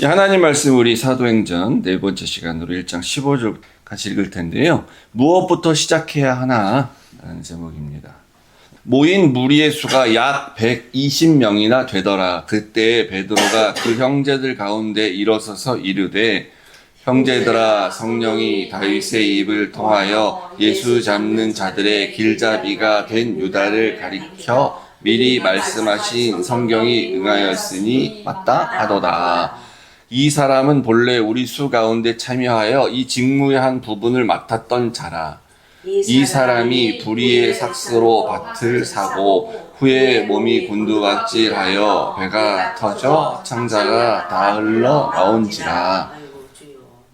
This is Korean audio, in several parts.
하나님 말씀 우리 사도행전 네 번째 시간으로 1장 15절 같이 읽을 텐데요. 무엇부터 시작해야 하나? 라는 제목입니다. 모인 무리의 수가 약 120명이나 되더라. 그때 베드로가 그 형제들 가운데 일어서서 이르되 형제들아, 성령이 다윗의 입을 통하여 예수 잡는 자들의 길잡이가 된 유다를 가리켜 미리 말씀하신 성경이 응하였으니 맞다 하도다. 이 사람은 본래 우리 수 가운데 참여하여 이 직무의 한 부분을 맡았던 자라. 이 사람이 불의의 삭스로 밭을 사고 후에 몸이 곤두박질하여 배가 터져 창자가 다 흘러 나온지라.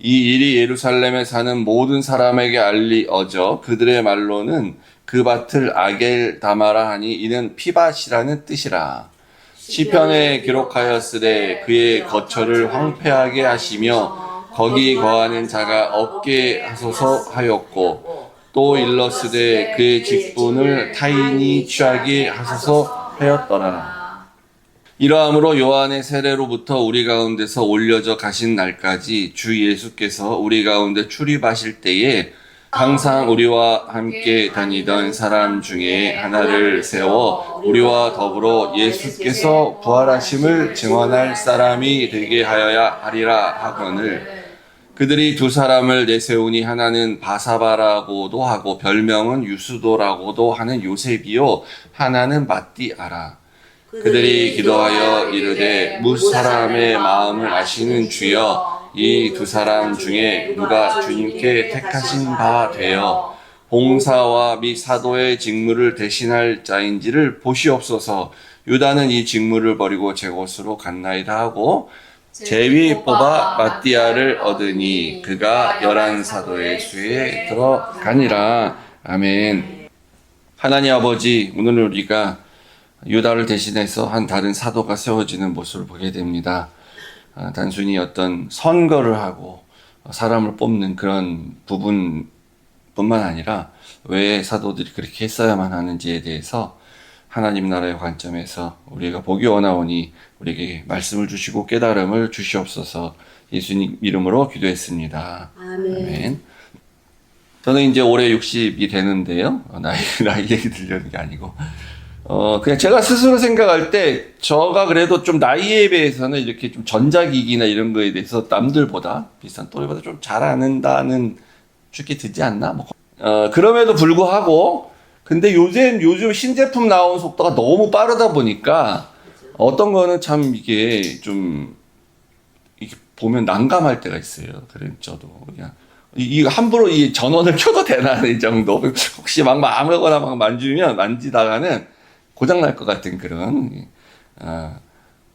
이 일이 예루살렘에 사는 모든 사람에게 알리어져 그들의 말로는 그 밭을 아겔다마라 하니 이는 피밭이라는 뜻이라. 시편에 기록하였으되 그의 거처를 황폐하게 하시며 거기 거하는 자가 없게 하소서 하였고 또 일렀으되 그의 직분을 타인이 취하게 하소서 하였더라. 이러함으로 요한의 세례로부터 우리 가운데서 올려져 가신 날까지 주 예수께서 우리 가운데 출입하실 때에 항상 우리와 함께 다니던 사람 중에 하나를 세워 우리와 더불어 예수께서 부활하심을 증언할 사람이 되게 하여야 하리라 하거늘 그들이 두 사람을 내세우니 하나는 바사바라고도 하고 별명은 유수도라고도 하는 요셉이요 하나는 마띠아라. 그들이 기도하여 이르되 무사람의 마음을 아시는 주여 이 두 사람 중에 누가 주님께 택하신 바 되어 봉사와 및 사도의 직무를 대신할 자인지를 보시옵소서. 유다는 이 직무를 버리고 제 곳으로 갔나이다 하고 제위 뽑아 마띠아를 얻으니 그가 11사도의 수에 들어가니라. 아멘. 하나님 아버지, 오늘 우리가 유다를 대신해서 한 다른 사도가 세워지는 모습을 보게 됩니다. 단순히 어떤 선거를 하고 사람을 뽑는 그런 부분뿐만 아니라 왜 사도들이 그렇게 했어야만 하는지에 대해서 하나님 나라의 관점에서 우리가 보기 원하오니 우리에게 말씀을 주시고 깨달음을 주시옵소서. 예수님 이름으로 기도했습니다. 아멘. 저는 이제 올해 60이 되는데요. 나이 얘기 들려는 게 아니고 그냥 제가 스스로 생각할 때, 저가 그래도 좀 나이에 비해서는 이렇게 좀 전자기기나 이런 거에 대해서 남들보다, 비슷한 또래보다 좀 잘하는다는 축이 들지 않나? 그럼에도 불구하고, 근데 요즘 신제품 나온 속도가 너무 빠르다 보니까, 어떤 거는 참 이게 좀, 이렇게 보면 난감할 때가 있어요. 그래, 저도 그냥. 이거 함부로 이 전원을 켜도 되나, 이 정도. 혹시 막 아무거나 막 만지다가는, 고장날 것 같은 그런,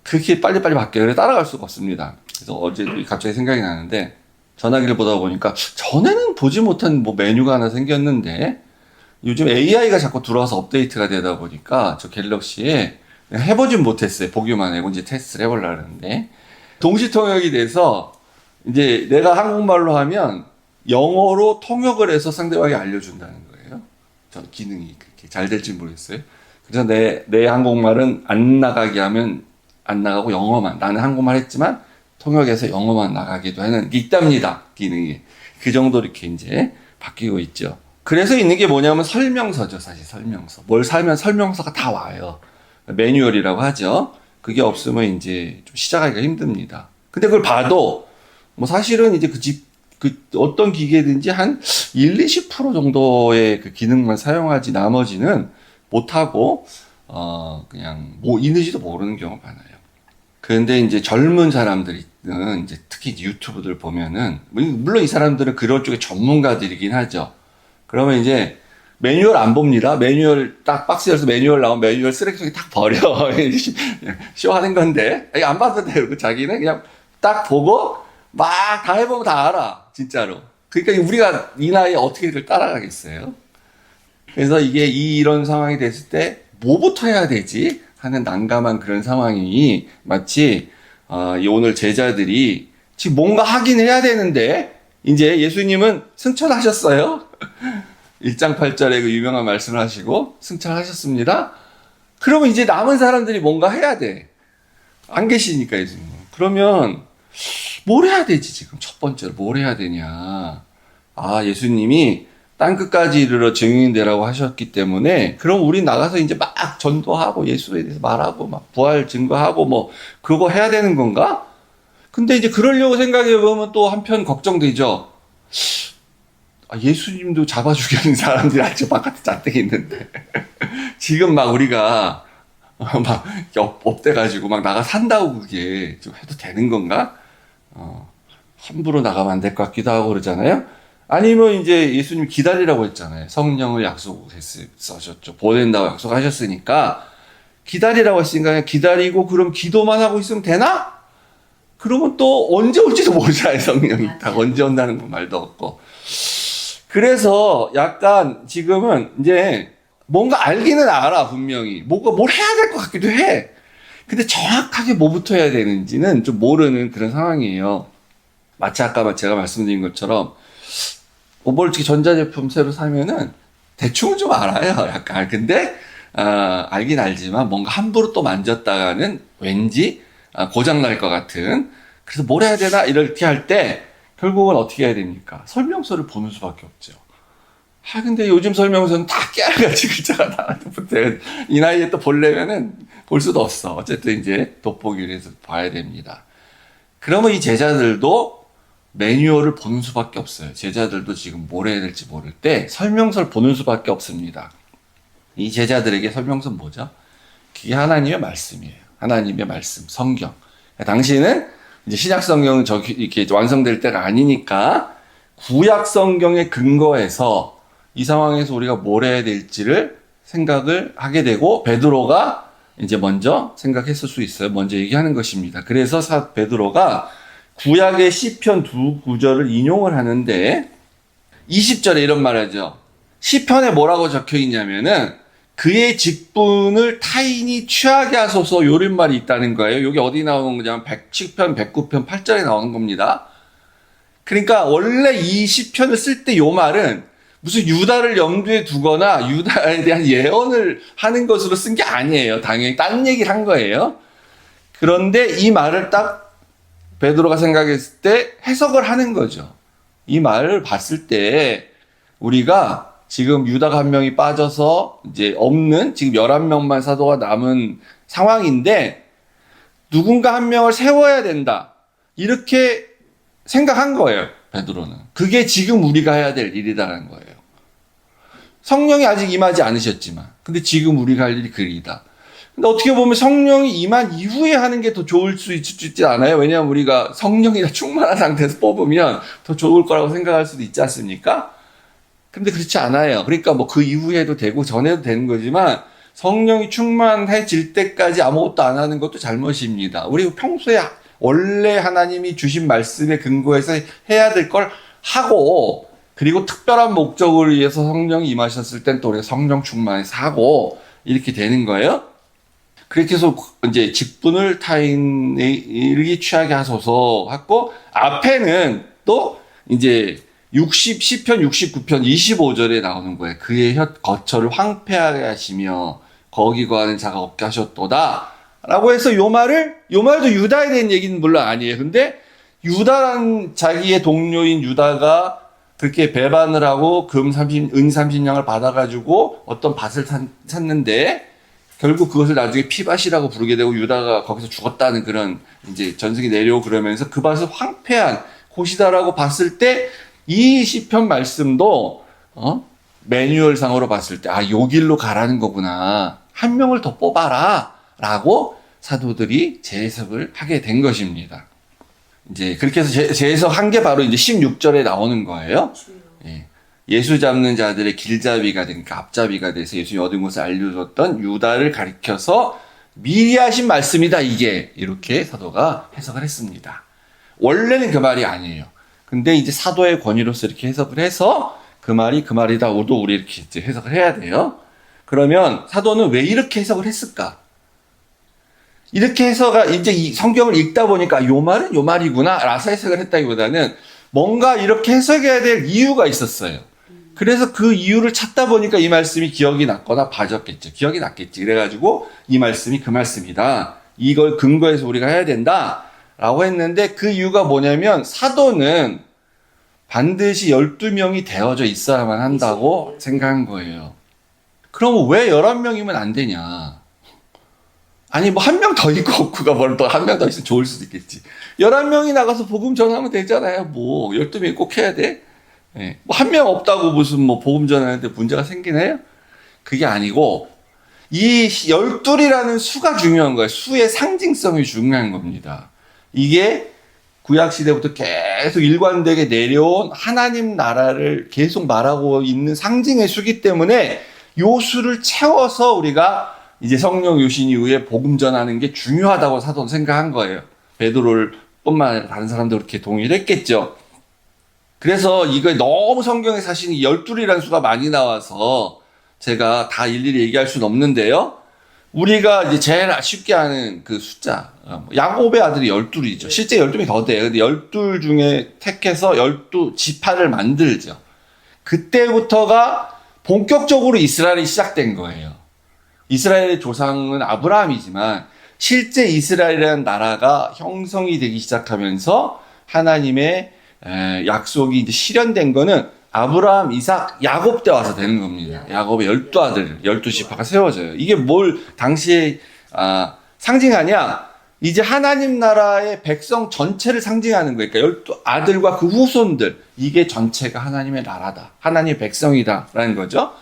그렇게 빨리빨리 바뀌어요. 따라갈 수가 없습니다. 그래서 어제 갑자기 생각이 나는데, 전화기를 보다 보니까, 전에는 보지 못한 메뉴가 하나 생겼는데, 요즘 AI가 자꾸 들어와서 업데이트가 되다 보니까, 저 갤럭시에, 해보진 못했어요. 보기만 하고 이제 테스트를 해보려고 하는데, 동시 통역이 돼서, 이제 내가 한국말로 하면, 영어로 통역을 해서 상대방이 알려준다는 거예요. 저 기능이 그렇게 잘 될지 모르겠어요. 그래서 내 한국말은 안 나가게 하면 안 나가고 영어만, 나는 한국말 했지만 통역해서 영어만 나가기도 하는 게 있답니다. 기능이. 그 정도로 이렇게 이제 바뀌고 있죠. 그래서 있는 게 뭐냐면 설명서죠. 사실 설명서. 뭘 사면 설명서가 다 와요. 매뉴얼이라고 하죠. 그게 없으면 이제 좀 시작하기가 힘듭니다. 근데 그걸 봐도 사실은 이제 어떤 기계든지 한 20% 정도의 그 기능만 사용하지 나머지는 못하고, 그냥, 있는지도 모르는 경우가 많아요. 그런데 이제 젊은 사람들은 이제 특히 이제 유튜브들 보면은, 물론 이 사람들은 그런 쪽에 전문가들이긴 하죠. 그러면 이제 매뉴얼 안 봅니다. 매뉴얼 딱 박스 열어서 매뉴얼 나오면 매뉴얼 쓰레기통에 딱 버려. 쇼하는 건데, 안 봐도 돼요. 자기는 그냥 딱 보고, 막 다 해보면 다 알아. 진짜로. 그러니까 우리가 이 나이에 어떻게 그걸 따라가겠어요? 그래서 이게 이런 상황이 됐을 때 뭐부터 해야 되지 하는 난감한 그런 상황이 마치 오늘 제자들이 지금 뭔가 하긴 해야 되는데 이제 예수님은 승천하셨어요. 1장 8절에 그 유명한 말씀을 하시고 승천하셨습니다. 그러면 이제 남은 사람들이 뭔가 해야 돼. 안 계시니까 예수님은. 그러면 뭘 해야 되지, 지금? 첫 번째로 뭘 해야 되냐. 예수님이 땅끝까지 이르러 증인이 되라고 하셨기 때문에, 그럼 우리 나가서 이제 막 전도하고 예수에 대해서 말하고 막 부활 증거하고 뭐 그거 해야 되는 건가? 근데 이제 그러려고 생각해 보면 또 한편 걱정되죠. 예수님도 잡아 죽이는 사람들이 아주 바깥에 잔뜩 있는데 지금 막 우리가 막 업돼가지고 막 나가 산다고 그게 좀 해도 되는 건가? 함부로 나가면 안 될 것 같기도 하고 그러잖아요. 아니면 이제 예수님 기다리라고 했잖아요. 성령을 약속하셨죠. 보낸다고 약속하셨으니까 기다리라고 했으니까 기다리고 그럼 기도만 하고 있으면 되나? 그러면 또 언제 올지도 모르잖아요. 성령이 다 언제 온다는 건 말도 없고. 그래서 약간 지금은 이제 뭔가 알기는 알아, 분명히. 뭔가 뭘 해야 될 것 같기도 해. 근데 정확하게 뭐부터 해야 되는지는 좀 모르는 그런 상황이에요. 마치 아까 제가 말씀드린 것처럼 뭘 이렇게 전자제품 새로 사면은 대충은 좀 알아요. 약간. 근데 알긴 알지만 뭔가 함부로 또 만졌다가는 왠지 고장 날 것 같은. 그래서 뭘 해야 되나 이렇게 할 때 결국은 어떻게 해야 됩니까? 설명서를 보는 수밖에 없죠. 근데 요즘 설명서는 다 깨알같이 글자가 나와서 이 나이에 또 보려면은 볼 수도 없어. 어쨌든 이제 돋보기를 해서 봐야 됩니다. 그러면 이 제자들도 매뉴얼을 보는 수밖에 없어요. 제자들도 지금 뭘 해야 될지 모를 때 설명서를 보는 수밖에 없습니다. 이 제자들에게 설명서는 뭐죠? 그게 하나님의 말씀이에요. 하나님의 말씀, 성경. 당시에는 이제 신약 성경은 이렇게 완성될 때가 아니니까 구약 성경에 근거해서 이 상황에서 우리가 뭘 해야 될지를 생각을 하게 되고 베드로가 이제 먼저 생각했을 수 있어요. 먼저 얘기하는 것입니다. 그래서 베드로가 구약의 시편 두 구절을 인용을 하는데 20절에 이런 말하죠. 시편에 뭐라고 적혀 있냐면은 그의 직분을 타인이 취하게 하소서 요런 말이 있다는 거예요. 여기 어디 나오는 거냐면 110편, 109편, 8절에 나오는 겁니다. 그러니까 원래 이 시편을 쓸 때 요 말은 무슨 유다를 염두에 두거나 유다에 대한 예언을 하는 것으로 쓴 게 아니에요. 당연히 딴 얘기를 한 거예요. 그런데 이 말을 딱 베드로가 생각했을 때 해석을 하는 거죠. 이 말을 봤을 때 우리가 지금 유다가 한 명이 빠져서 이제 없는 지금 11명만 사도가 남은 상황인데 누군가 한 명을 세워야 된다. 이렇게 생각한 거예요. 베드로는. 그게 지금 우리가 해야 될 일이다라는 거예요. 성령이 아직 임하지 않으셨지만 근데 지금 우리가 할 일이 그 일이다. 근데 어떻게 보면 성령이 임한 이후에 하는 게 더 좋을 수 있지 않아요? 왜냐하면 우리가 성령이 충만한 상태에서 뽑으면 더 좋을 거라고 생각할 수도 있지 않습니까? 근데 그렇지 않아요. 그러니까 뭐 그 이후에 해도 되고 전에도 되는 거지만 성령이 충만해질 때까지 아무것도 안 하는 것도 잘못입니다. 우리 평소에 원래 하나님이 주신 말씀에 근거해서 해야 될 걸 하고 그리고 특별한 목적을 위해서 성령이 임하셨을 땐 또 우리가 성령 충만해서 하고 이렇게 되는 거예요. 그렇게 해서 이제 직분을 타인에게 취하게 하소서 하고 앞에는 또 이제 시편 69편 25절에 나오는 거예요. 그의 거처를 황폐하게 하시며 거기 거하는 자가 없게 하셨도다. 라고 해서 요 말도 유다에 대한 얘기는 물론 아니에요. 근데 유다란 자기의 동료인 유다가 그렇게 배반을 하고 은 30냥을 받아가지고 어떤 밭을 샀는데 결국 그것을 나중에 피밭이라고 부르게 되고 유다가 거기서 죽었다는 그런 이제 전승이 내려오고 그러면서 그 밭을 황폐한 곳이다라고 봤을 때 이 시편 말씀도 매뉴얼상으로 봤을 때 요 길로 가라는 거구나. 한 명을 더 뽑아라 라고 사도들이 재해석을 하게 된 것입니다. 이제 그렇게 해서 재해석한 게 바로 이제 16절에 나오는 거예요. 예수 잡는 자들의 길잡이가 되니까 앞잡이가 돼서 예수님이 얻은 것을 알려줬던 유다를 가리켜서 미리 하신 말씀이다 이게 이렇게 사도가 해석을 했습니다. 원래는 그 말이 아니에요. 근데 이제 사도의 권위로서 이렇게 해석을 해서 그 말이 그 말이다. 우리 이렇게 이제 해석을 해야 돼요. 그러면 사도는 왜 이렇게 해석을 했을까? 이렇게 해서가 이제 이 성경을 읽다 보니까 요 말은 요 말이구나 라서 해석을 했다기보다는 뭔가 이렇게 해석해야 될 이유가 있었어요. 그래서 그 이유를 찾다 보니까 이 말씀이 기억이 났거나 봐졌겠죠. 기억이 났겠지. 그래가지고 이 말씀이 그 말씀이다. 이걸 근거해서 우리가 해야 된다. 라고 했는데 그 이유가 뭐냐면 사도는 반드시 12명이 되어져 있어야만 한다고 생각한 거예요. 그럼 왜 11명이면 안 되냐? 아니 뭐 한 명 더 있고 없고가 뭘 또 한 명 더 있으면 좋을 수도 있겠지. 11명이 나가서 복음 전하면 되잖아요. 뭐 12명이 꼭 해야 돼? 네. 뭐 한 명 없다고 무슨 뭐 복음 전하는데 문제가 생기나요? 그게 아니고 이 12이라는 수가 중요한 거예요. 수의 상징성이 중요한 겁니다. 이게 구약시대부터 계속 일관되게 내려온 하나님 나라를 계속 말하고 있는 상징의 수기 때문에 요 수를 채워서 우리가 이제 성령 요신 이후에 복음 전하는 게 중요하다고 사도는 생각한 거예요. 베드로를 뿐만 아니라 다른 사람도 그렇게 동의를 했겠죠. 그래서 이거 너무 성경에 사실 12이라는 수가 많이 나와서 제가 다 일일이 얘기할 수는 없는데요. 우리가 이제 제일 쉽게 아는 그 숫자, 야곱의 아들이 12이죠. 실제 12명이 더 돼요. 근데 12 중에 택해서 12지파를 만들죠. 그때부터가 본격적으로 이스라엘이 시작된 거예요. 이스라엘의 조상은 아브라함이지만 실제 이스라엘이라는 나라가 형성이 되기 시작하면서 하나님의 약속이 이제 실현된 거는 아브라함, 이삭, 야곱 때 와서 되는 겁니다. 야곱의 12아들, 12지파가 세워져요. 이게 뭘 당시에 상징하냐? 이제 하나님 나라의 백성 전체를 상징하는 거예요. 그러니까 12아들과 그 후손들, 이게 전체가 하나님의 나라다. 하나님의 백성이다. 라는 거죠.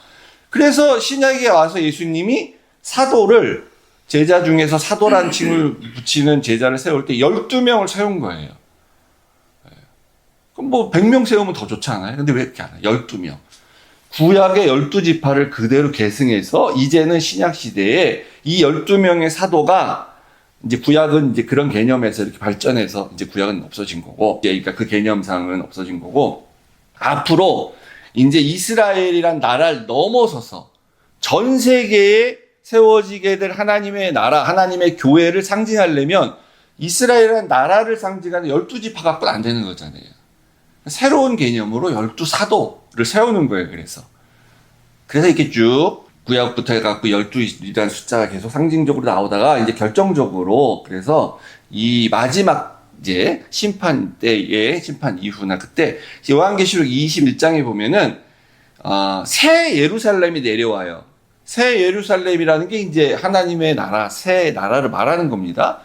그래서 신약에 와서 예수님이 사도를, 제자 중에서 사도란 칭을 붙이는 제자를 세울 때 12명을 세운 거예요. 그럼 뭐 100명 세우면 더 좋잖아요. 근데 왜 이렇게 안 해요? 12명. 구약의 12지파를 그대로 계승해서 이제는 신약 시대에 이 12명의 사도가 이제 구약은 이제 그런 개념에서 이렇게 발전해서 이제 구약은 없어진 거고, 그러니까 그 개념상은 없어진 거고, 앞으로 이제 이스라엘이란 나라를 넘어서서 전 세계에 세워지게 될 하나님의 나라, 하나님의 교회를 상징하려면 이스라엘이란 나라를 상징하는 12지파 갖고는 안 되는 거잖아요. 새로운 개념으로 12사도를 세우는 거예요. 그래서 이렇게 쭉 구약부터 해갖고 12이라는 숫자가 계속 상징적으로 나오다가 이제 결정적으로 그래서 이 마지막 이제 심판 때의 심판 이후나 그때 요한계시록 21장에 보면은 새 예루살렘이 내려와요. 새 예루살렘이라는 게 이제 하나님의 나라, 새 나라를 말하는 겁니다.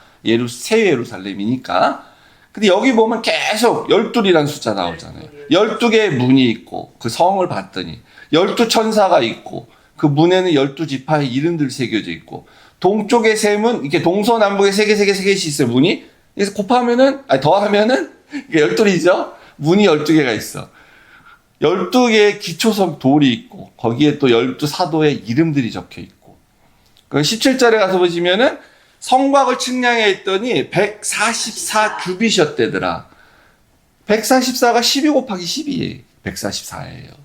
새 예루살렘이니까. 근데 여기 보면 계속 12이라는 숫자 나오잖아요. 12개의 문이 있고 그 성을 봤더니 12천사가 있고 그 문에는 12지파의 이름들이 새겨져 있고 동쪽의 셈은 이렇게 동서남북에 세 개씩 있어요. 문이. 그래서 곱하면은 더하면은 이게 12이죠. 문이 12개가 있어. 12개의 기초성 돌이 있고 거기에 또 12사도의 이름들이 적혀 있고. 그 17절에 가서 보시면은 성곽을 측량해 했더니 144규빗이었대더라. 144가 12 곱하기 12예요. 144예요.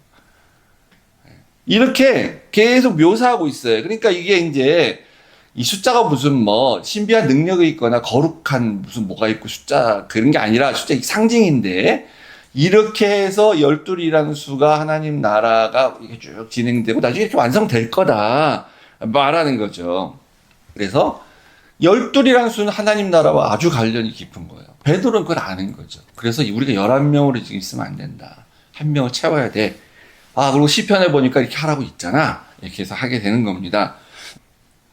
이렇게 계속 묘사하고 있어요. 그러니까 이게 이제 이 숫자가 무슨 뭐 신비한 능력이 있거나 거룩한 무슨 뭐가 있고 숫자 그런 게 아니라 숫자 상징인데 이렇게 해서 12이라는 수가 하나님 나라가 이렇게 쭉 진행되고 나중에 이렇게 완성될 거다 말하는 거죠. 그래서 12이라는 수는 하나님 나라와 아주 관련이 깊은 거예요. 베드로는 그걸 아는 거죠. 그래서 우리가 11명으로 지금 있으면 안 된다. 한 명을 채워야 돼. 그리고 시편에 보니까 이렇게 하라고 있잖아. 이렇게 해서 하게 되는 겁니다.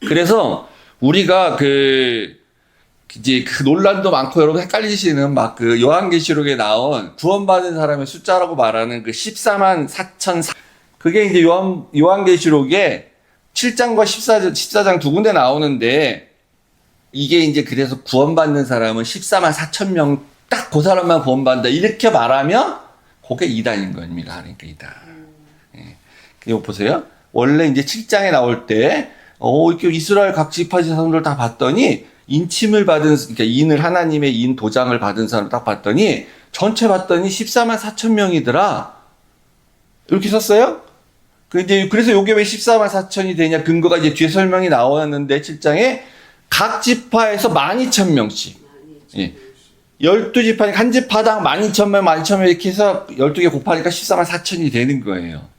그래서 우리가 이제 그 논란도 많고 여러분 헷갈리시는 막 그 요한계시록에 나온 구원받은 사람의 숫자라고 말하는 그 14만 4천 그게 이제 요한계시록에 7장과 14장 두 군데 나오는데 이게 이제 그래서 구원받는 사람은 14만 4천 명 딱 그 사람만 구원받는다 이렇게 말하면 그게 이단인 겁니다. 그러니까 이단. 이거 보세요. 원래 이제 7장에 나올 때 이렇게 이스라엘 각 지파 사람들 다 봤더니 인침을 받은 그러니까 인을 하나님의 인 도장을 받은 사람 딱 봤더니 전체 봤더니 14만 4천 명이더라. 이렇게 썼어요? 그래서 요게 왜 14만 4천이 되냐 근거가 이제 뒤에 설명이 나왔는데 7장에 각 지파에서 12,000명씩. 예. 12지파니까 한 지파당 12,000명, 12,000명 이렇게 해서 12개 곱하니까 14만 4천이 되는 거예요.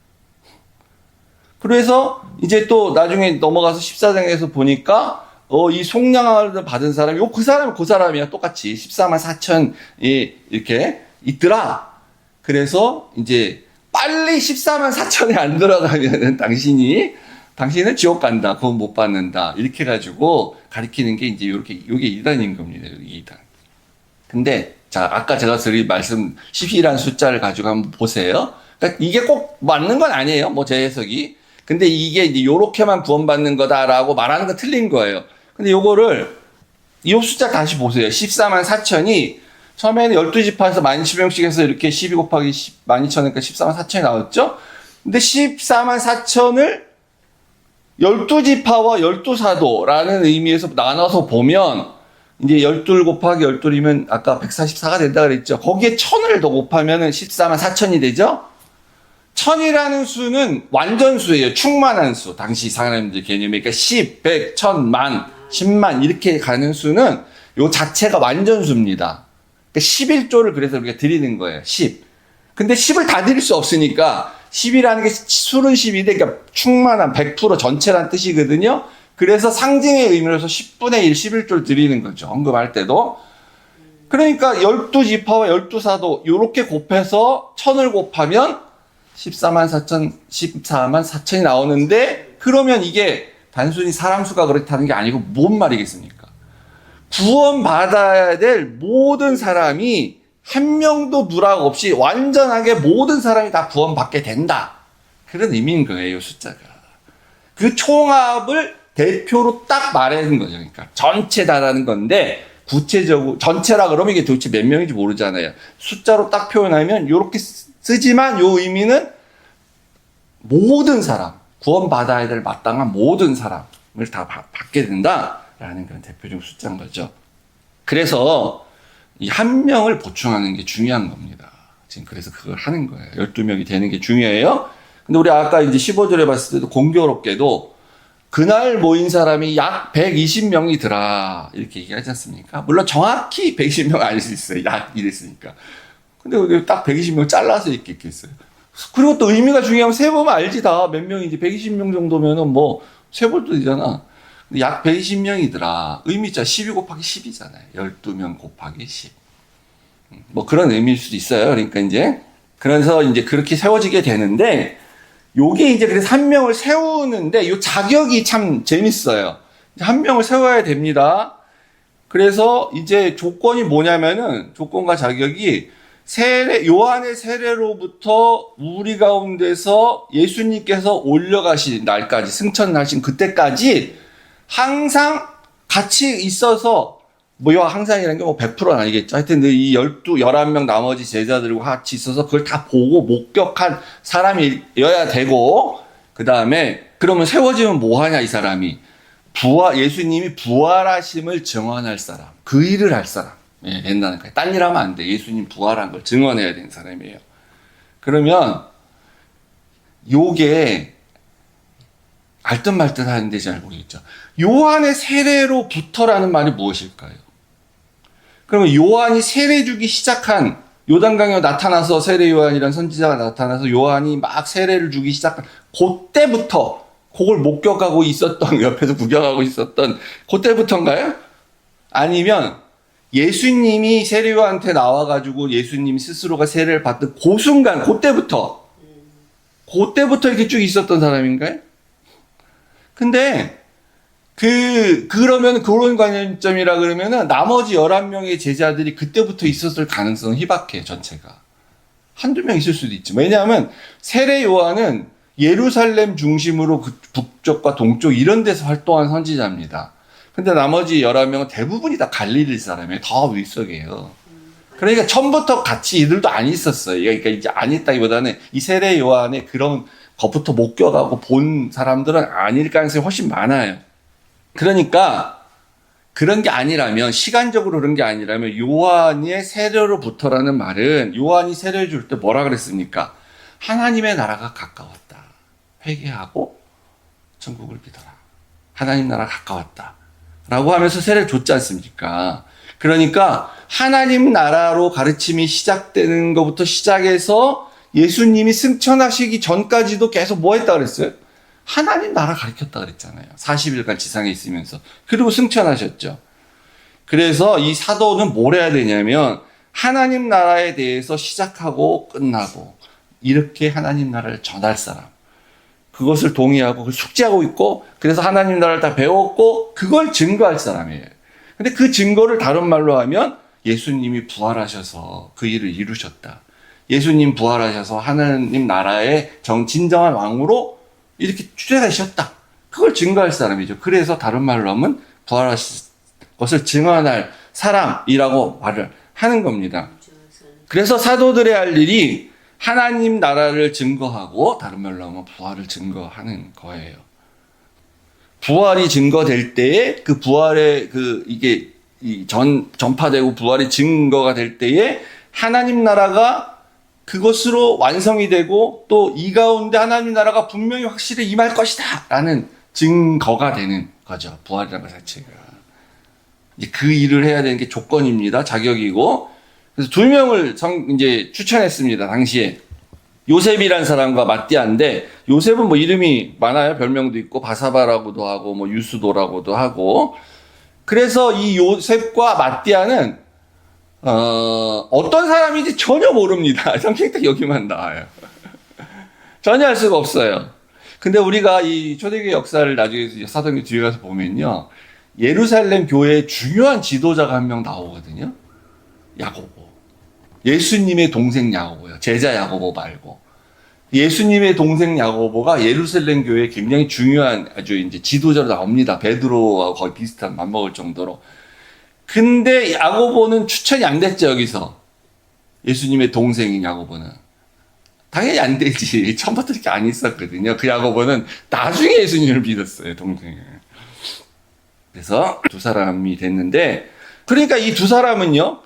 그래서 이제 또 나중에 넘어가서 14장에서 보니까 이 속량을 받은 사람이, 그 사람이 그 사람이야. 똑같이. 14만 4천이 이렇게 있더라. 그래서 이제 빨리 14만 4천에 안 들어가면은 당신은 지옥 간다. 그건 못 받는다. 이렇게 해가지고 가리키는 게 이제 요게 이단인 겁니다. 이단. 근데, 자, 아까 제가 드린 말씀 12라는 숫자를 가지고 한번 보세요. 그러니까 이게 꼭 맞는 건 아니에요. 뭐 제 해석이. 근데 이게 이제 요렇게만 구원받는 거다라고 말하는 건 틀린 거예요. 근데 요거를, 이 숫자 다시 보세요. 14만 4천이 처음에는 12지파에서 12,000명씩 해서 이렇게 12 곱하기 12,000이니까 14만 4천이 나왔죠? 근데 14만 4천을 12지파와 12사도라는 의미에서 나눠서 보면 이제 12 곱하기 12이면 아까 144가 된다 그랬죠? 거기에 1000을 더 곱하면 14만 4천이 되죠? 1000이라는 수는 완전수예요. 충만한 수. 당시 사람들 개념이. 그러니까 10, 100, 1000, 만, 10만 이렇게 가는 수는 요 자체가 완전수입니다. 그러니까 11조를 그래서 우리가 드리는 거예요. 10. 근데 10을 다 드릴 수 없으니까 10이라는 게 술은 10인데 그러니까 충만한 100% 전체란 뜻이거든요. 그래서 상징의 의미로서 10분의 1, 11조를 드리는 거죠. 언급할 때도. 그러니까 12지파와 12사도 요렇게 곱해서 1000을 곱하면 14만 4천이 나오는데, 그러면 이게 단순히 사람 수가 그렇다는 게 아니고 뭔 말이겠습니까? 구원받아야 될 모든 사람이 한 명도 누락 없이 완전하게 모든 사람이 다 구원받게 된다. 그런 의미인 거예요, 숫자가. 그 총합을 대표로 딱 말하는 거죠. 그러니까 전체다라는 건데, 구체적으로 전체라 그러면 이게 도대체 몇 명인지 모르잖아요. 숫자로 딱 표현하면 이렇게 쓰지만 요 의미는 모든 사람, 구원받아야 될 마땅한 모든 사람을 다 받게 된다라는 그런 대표적 숫자인 거죠. 그래서 이 한 명을 보충하는 게 중요한 겁니다. 지금 그래서 그걸 하는 거예요. 12명이 되는 게 중요해요. 근데 우리 아까 이제 15절에 봤을 때도 공교롭게도 그날 모인 사람이 약 120명이더라. 이렇게 얘기하지 않습니까? 물론 정확히 120명 아닐 수 있어요. 약 이랬으니까. 근데 왜 딱 120명 잘라서 이렇게 했겠어요? 그리고 또 의미가 중요하면 세보면 알지 다. 몇 명인지 120명 정도면은 뭐 세볼도 되잖아. 약 120명이더라. 의미자 12 곱하기 10이잖아요. 12명 곱하기 10. 뭐 그런 의미일 수도 있어요. 그러니까 이제 그래서 이제 그렇게 세워지게 되는데 요게 이제 그래서 한 명을 세우는데 요 자격이 참 재밌어요. 한 명을 세워야 됩니다. 그래서 이제 조건이 뭐냐면은 조건과 자격이 요한의 세례로부터 우리 가운데서 예수님께서 올려가신 날까지, 승천하신 그때까지 항상 같이 있어서, 뭐, 항상이라는 게 뭐 100%는 아니겠죠. 하여튼 이 11명 나머지 제자들과 같이 있어서 그걸 다 보고 목격한 사람이어야 되고, 그 다음에, 그러면 세워지면 뭐 하냐, 이 사람이. 예수님이 부활하심을 증언할 사람, 그 일을 할 사람. 예, 된다는 거예요. 딴 일 하면 안 돼. 예수님 부활한 걸 증언해야 되는 사람이에요. 그러면, 요게, 알듯 말듯 하는데 잘 모르겠죠. 요한의 세례로부터라는 말이 무엇일까요? 그러면 요한이 세례 주기 시작한, 요단강에 나타나서 세례 요한이라는 선지자가 나타나서 요한이 막 세례를 주기 시작한, 그때부터, 그걸 목격하고 있었던, 옆에서 구경하고 있었던, 그때부터인가요? 아니면, 예수님이 세례요한한테 나와가지고 예수님 스스로가 세례를 받던 그 순간, 그때부터 이렇게 쭉 있었던 사람인가요? 근데, 그러면 그런 관점이라 그러면은 나머지 11명의 제자들이 그때부터 있었을 가능성은 희박해요, 전체가. 한두 명 있을 수도 있죠. 왜냐하면 세례 요한은 예루살렘 중심으로 북쪽과 동쪽 이런 데서 활동한 선지자입니다. 근데 나머지 11명은 대부분이 다 갈릴리 사람이에요. 더 윗속이에요. 그러니까 처음부터 같이 이들도 안 있었어요. 그러니까 이제 안 있다기보다는 이 세례 요한의 그런 것부터 목격하고 본 사람들은 아닐 가능성이 훨씬 많아요. 그러니까 그런 게 아니라면, 시간적으로 그런 게 아니라면 요한의 세례로부터라는 말은 요한이 세례 줄 때 뭐라 그랬습니까? 하나님의 나라가 가까웠다. 회개하고 천국을 믿어라. 하나님 나라가 가까웠다. 라고 하면서 세례를 줬지 않습니까? 그러니까 하나님 나라로 가르침이 시작되는 것부터 시작해서 예수님이 승천하시기 전까지도 계속 뭐 했다 그랬어요? 하나님 나라 가르쳤다 그랬잖아요. 40일간 지상에 있으면서. 그리고 승천하셨죠. 그래서 이 사도는 뭘 해야 되냐면 하나님 나라에 대해서 시작하고 끝나고 이렇게 하나님 나라를 전할 사람. 그것을 동의하고 그걸 숙지하고 있고 그래서 하나님 나라를 다 배웠고 그걸 증거할 사람이에요. 근데 그 증거를 다른 말로 하면 예수님이 부활하셔서 그 일을 이루셨다. 예수님 부활하셔서 하나님 나라의 진정한 왕으로 이렇게 추대하셨다. 그걸 증거할 사람이죠. 그래서 다른 말로 하면 부활하신 것을 증언할 사람이라고 말을 하는 겁니다. 그래서 사도들의 할 일이 하나님 나라를 증거하고 다른 말로 하면 부활을 증거하는 거예요. 부활이 증거될 때에 그 부활의 이게 전파되고 부활이 증거가 될 때에 하나님 나라가 그것으로 완성이 되고 또 이 가운데 하나님 나라가 분명히 확실히 임할 것이다 라는 증거가 되는 거죠. 부활이라는 것 자체가. 그 일을 해야 되는 게 조건입니다. 자격이고. 그래서 두 명을 이제 추천했습니다. 당시에. 요셉이란 사람과 마띠아인데, 요셉은 뭐 이름이 많아요. 별명도 있고, 바사바라고도 하고, 뭐 유스도라고도 하고. 그래서 이 요셉과 마띠아는, 어떤 사람인지 전혀 모릅니다. 성경에 딱 여기만 나와요. 전혀 알 수가 없어요. 근데 우리가 이 초대교회 역사를 나중에 사도행전 뒤에 가서 보면요. 예루살렘 교회의 중요한 지도자가 한 명 나오거든요. 야고보. 예수님의 동생 야고보요. 제자 야고보 말고. 예수님의 동생 야고보가 예루살렘 교회에 굉장히 중요한 아주 이제 지도자로 나옵니다. 베드로와 거의 비슷한 맞먹을 정도로. 근데 야고보는 추천이 안 됐죠, 여기서. 예수님의 동생인 야고보는. 당연히 안 되지. 처음부터 이렇게 안 있었거든요. 그 야고보는 나중에 예수님을 믿었어요, 동생을. 그래서 두 사람이 됐는데, 그러니까 이 두 사람은요,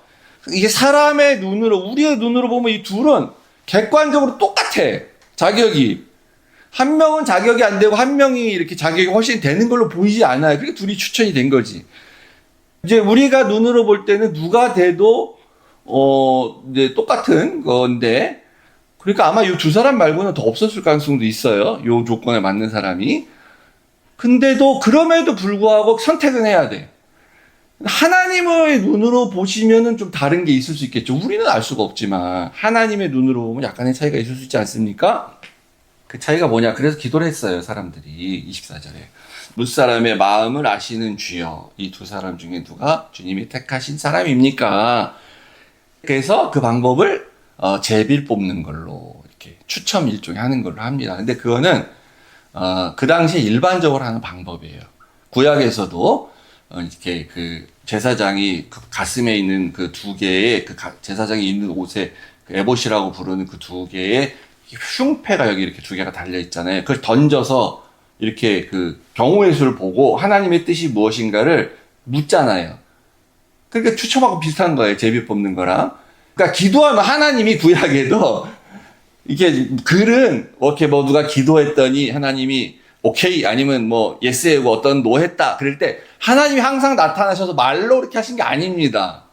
이게 사람의 눈으로, 우리의 눈으로 보면 이 둘은 객관적으로 똑같아. 자격이. 한 명은 자격이 안 되고 한 명이 이렇게 자격이 훨씬 되는 걸로 보이지 않아요. 그러니까 둘이 추천이 된 거지. 이제 우리가 눈으로 볼 때는 누가 돼도, 이제 똑같은 건데, 그러니까 아마 이 두 사람 말고는 더 없었을 가능성도 있어요. 이 조건에 맞는 사람이. 근데도 그럼에도 불구하고 선택은 해야 돼. 하나님의 눈으로 보시면은 좀 다른 게 있을 수 있겠죠. 우리는 알 수가 없지만 하나님의 눈으로 보면 약간의 차이가 있을 수 있지 않습니까? 그 차이가 뭐냐? 그래서 기도를 했어요, 사람들이. 24절에. 무사람의 마음을 아시는 주여. 이 두 사람 중에 누가 주님이 택하신 사람입니까? 그래서 그 방법을 제비를 뽑는 걸로 이렇게 추첨 일종의 하는 걸로 합니다. 근데 그거는 그 당시에 일반적으로 하는 방법이에요. 구약에서도 이렇게 그 제사장이 그 가슴에 있는 그 두 개의 제사장이 입는 옷에 그 에봇이라고 부르는 그 두 개의 흉패가 여기 이렇게 두 개가 달려 있잖아요. 그걸 던져서 이렇게 그 경우의 수를 보고 하나님의 뜻이 무엇인가를 묻잖아요. 그러니까 추첨하고 비슷한 거예요. 제비 뽑는 거랑. 그러니까 기도하면 하나님이 구약에도 이게 글은 이렇게 뭐 누가 기도했더니 하나님이 오케이 아니면 뭐 예스하고 어떤 노 했다 그럴 때 하나님이 항상 나타나셔서 말로 이렇게 하신 게 아닙니다.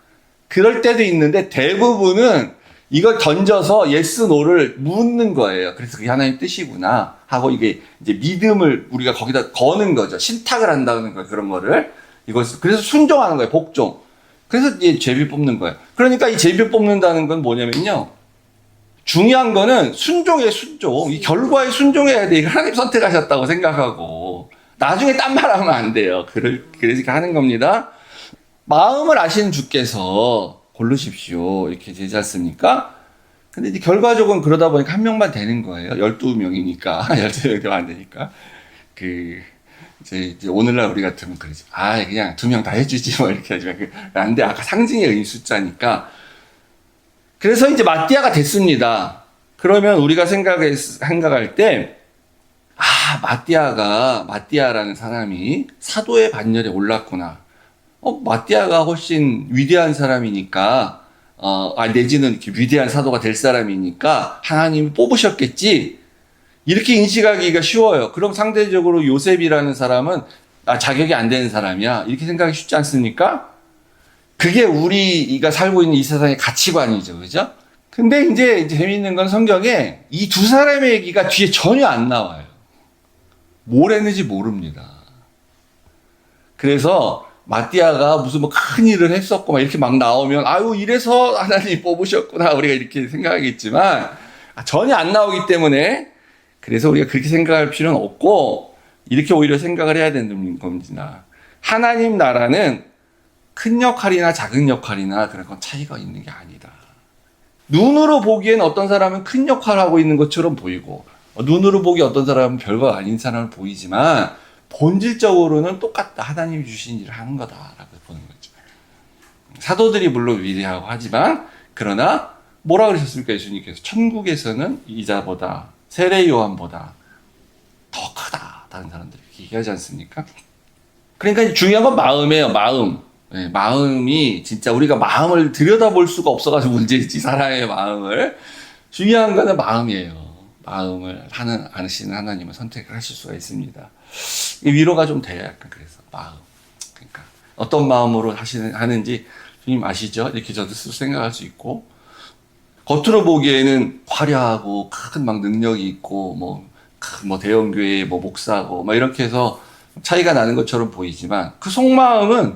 그럴 때도 있는데 대부분은 이걸 던져서 예스 노를 묻는 거예요. 그래서 그게 하나님 뜻이구나 하고 이게 이제 믿음을 우리가 거기다 거는 거죠. 신탁을 한다는 거예요. 그런 거를 이것을 그래서 순종하는 거예요. 복종. 그래서 이제 제비 뽑는 거예요. 그러니까 이 제비 뽑는다는 건 뭐냐면요. 중요한 거는 순종의 순종. 이 결과에 순종해야 돼. 하나님 선택하셨다고 생각하고. 나중에 딴 말 하면 안 돼요. 그러니까 하는 겁니다. 마음을 아시는 주께서 고르십시오. 이렇게 되지 않습니까? 근데 이제 결과적으로는 그러다 보니까 한 명만 되는 거예요. 12명이니까. 12명 되면 안 되니까. 이제 오늘날 우리 같으면 그러지. 그냥 2명 다 해주지. 뭐 이렇게 하지만. 안 돼. 아까 상징의 숫자니까. 그래서 이제 마띠아가 됐습니다. 그러면 우리가 생각할 때, 마띠아라는 사람이 사도의 반열에 올랐구나. 마띠아가 훨씬 위대한 사람이니까, 내지는 이렇게 위대한 사도가 될 사람이니까 하나님이 뽑으셨겠지. 이렇게 인식하기가 쉬워요. 그럼 상대적으로 요셉이라는 사람은 자격이 안 되는 사람이야. 이렇게 생각하기 쉽지 않습니까? 그게 우리가 살고 있는 이 세상의 가치관이죠. 그죠? 근데 이제 재미있는 건 성경에 이 두 사람의 얘기가 뒤에 전혀 안 나와요. 뭘 했는지 모릅니다. 그래서 마띠아가 무슨 뭐 큰 일을 했었고 막 이렇게 막 나오면 아유 이래서 하나님이 뽑으셨구나 우리가 이렇게 생각하겠지만 전혀 안 나오기 때문에 그래서 우리가 그렇게 생각할 필요는 없고 이렇게 오히려 생각을 해야 되는 겁니다. 하나님 나라는 큰 역할이나 작은 역할이나 그런 건 차이가 있는 게 아니다. 눈으로 보기엔 어떤 사람은 큰 역할을 하고 있는 것처럼 보이고 눈으로 보기 어떤 사람은 별거 아닌 사람을 보이지만 본질적으로는 똑같다. 하나님이 주신 일을 하는 거다라고 보는 거죠. 사도들이 물론 위대하고 하지만 그러나 뭐라 그러셨습니까? 예수님께서 천국에서는 이자보다 세례 요한보다 더 크다. 다른 사람들이 얘기하지 않습니까? 그러니까 중요한 건 마음이에요. 마음. 네, 마음이 진짜 우리가 마음을 들여다볼 수가 없어가지고 문제지. 사람의 마음을. 중요한 거는 마음이에요. 마음을 아시는 하나님은 선택을 하실 수가 있습니다. 위로가 좀 돼요. 약간 그래서 마음. 그러니까 어떤 마음으로 하는지 주님 아시죠? 이렇게 저도 생각할 수 있고 겉으로 보기에는 화려하고 큰 막 능력이 있고 뭐 대형교회 뭐 목사고 막 이렇게 해서 차이가 나는 것처럼 보이지만 그 속마음은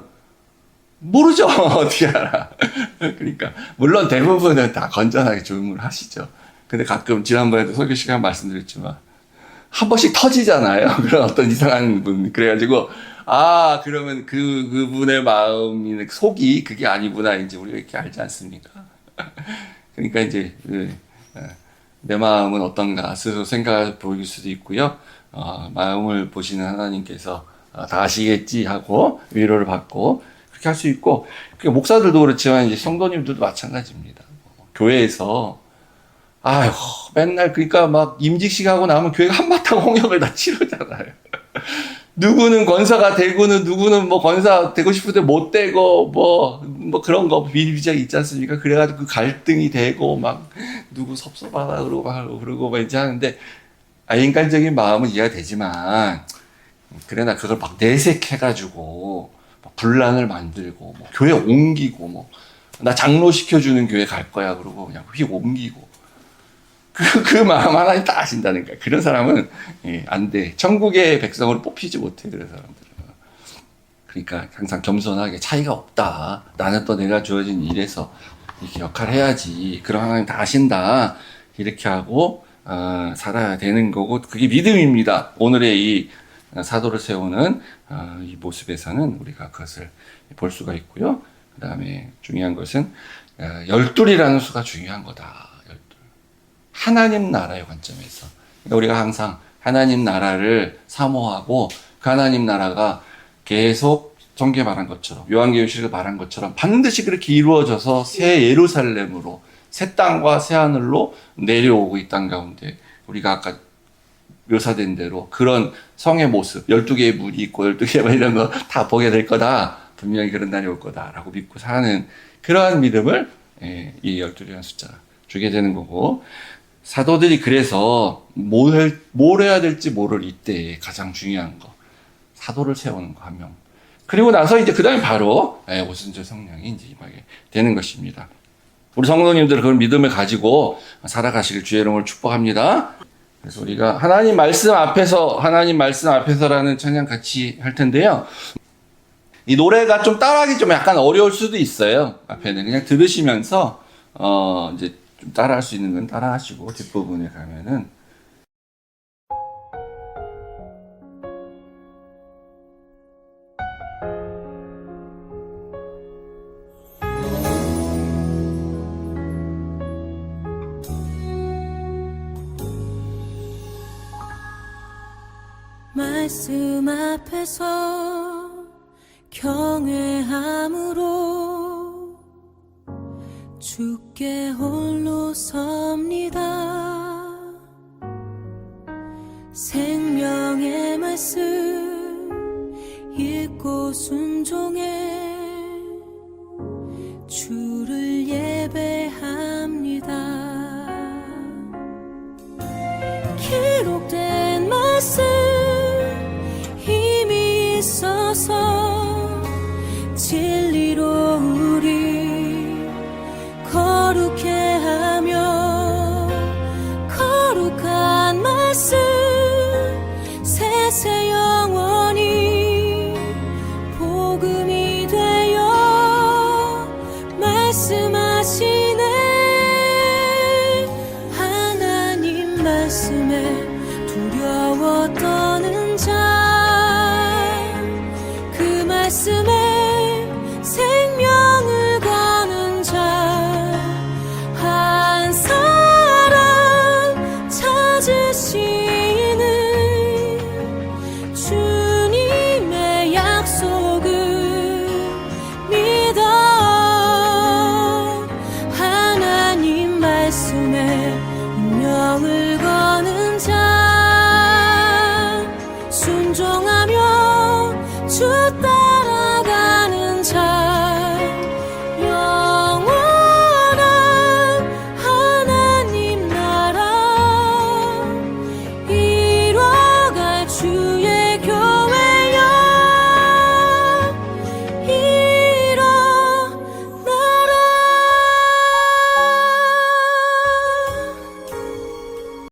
모르죠. 어떻게 알아. 그러니까 물론 대부분은 다 건전하게 조용을 하시죠. 근데 가끔 지난번에도 설교 시간 말씀드렸지만 한 번씩 터지잖아요. 그런 어떤 이상한 분. 그래가지고 그러면 그분의 마음이 속이 그게 아니구나 이제 우리가 이렇게 알지 않습니까? 그러니까 이제 내 마음은 어떤가 스스로 생각해 보일 수도 있고요. 마음을 보시는 하나님께서 다 아시겠지 하고 위로를 받고 그렇게 할 수 있고 목사들도 그렇지만 이제 성도님들도 마찬가지입니다. 교회에서 맨날 그러니까 막 임직식 하고 나면 교회가 한바탕 홍역을 다 치르잖아요. 누구는 권사가 되고는 누구는 뭐 권사 되고 싶은데 못 되고 뭐 그런 거 비일비재하게 있지 않습니까? 그래가지고 그 갈등이 되고 막 누구 섭섭하다 그러고 막 이제 하는데 인간적인 마음은 이해가 되지만 그러나 그걸 막 내색해가지고 분란을 만들고 교회 옮기고 나 장로 시켜주는 교회 갈 거야 그러고 그냥 휙 옮기고 그 마음 하나님 다 아신다니까. 그런 사람은 안 돼. 천국의 백성으로 뽑히지 못해. 그런 사람들은. 그러니까 항상 겸손하게 차이가 없다. 나는 또 내가 주어진 일에서 이렇게 역할을 해야지. 그런 하나님 다 아신다. 이렇게 하고 살아야 되는 거고 그게 믿음입니다. 오늘의 이 사도를 세우는 이 모습에서는 우리가 그것을 볼 수가 있고요. 그 다음에 중요한 것은 12이라는 수가 중요한 거다. 하나님 나라의 관점에서. 그러니까 우리가 항상 하나님 나라를 사모하고 그 하나님 나라가 계속 성경에 말한 것처럼 요한계시록에 말한 것처럼 반드시 그렇게 이루어져서 새 예루살렘으로 새 땅과 새 하늘로 내려오고 이 땅 가운데 우리가 아까 묘사된 대로 그런 성의 모습 12개의 문이 있고 12개 이런 거 다 보게 될 거다. 분명히 그런 날이 올 거다라고 믿고 사는 그러한 믿음을 이 12이라는 숫자가 주게 되는 거고 사도들이 그래서 뭘 해야 될지 모를 이때 가장 중요한 거 사도를 세우는 거 한 명. 그리고 나서 이제 그 다음에 바로 오순절 성령이 이제 임하게 되는 것입니다. 우리 성도님들 그런 믿음을 가지고 살아가시길 주의 이름으로 축복합니다. 그래서 우리가 하나님 말씀 앞에서라는 찬양 같이 할 텐데요. 이 노래가 좀 따라하기 좀 약간 어려울 수도 있어요. 앞에는 그냥 들으시면서 이제 좀 따라할 수 있는 건 따라하시고 뒷부분에 가면은 말씀 앞에서 경외함으로 주께 홀로 섭니다. 생명의 말씀 읽고 순종해 주를 예배합니다. 기록된 말씀 힘이 있어서 진리로 우리 거룩해 하며 거룩한 말씀 새 손에 운명을 거는 자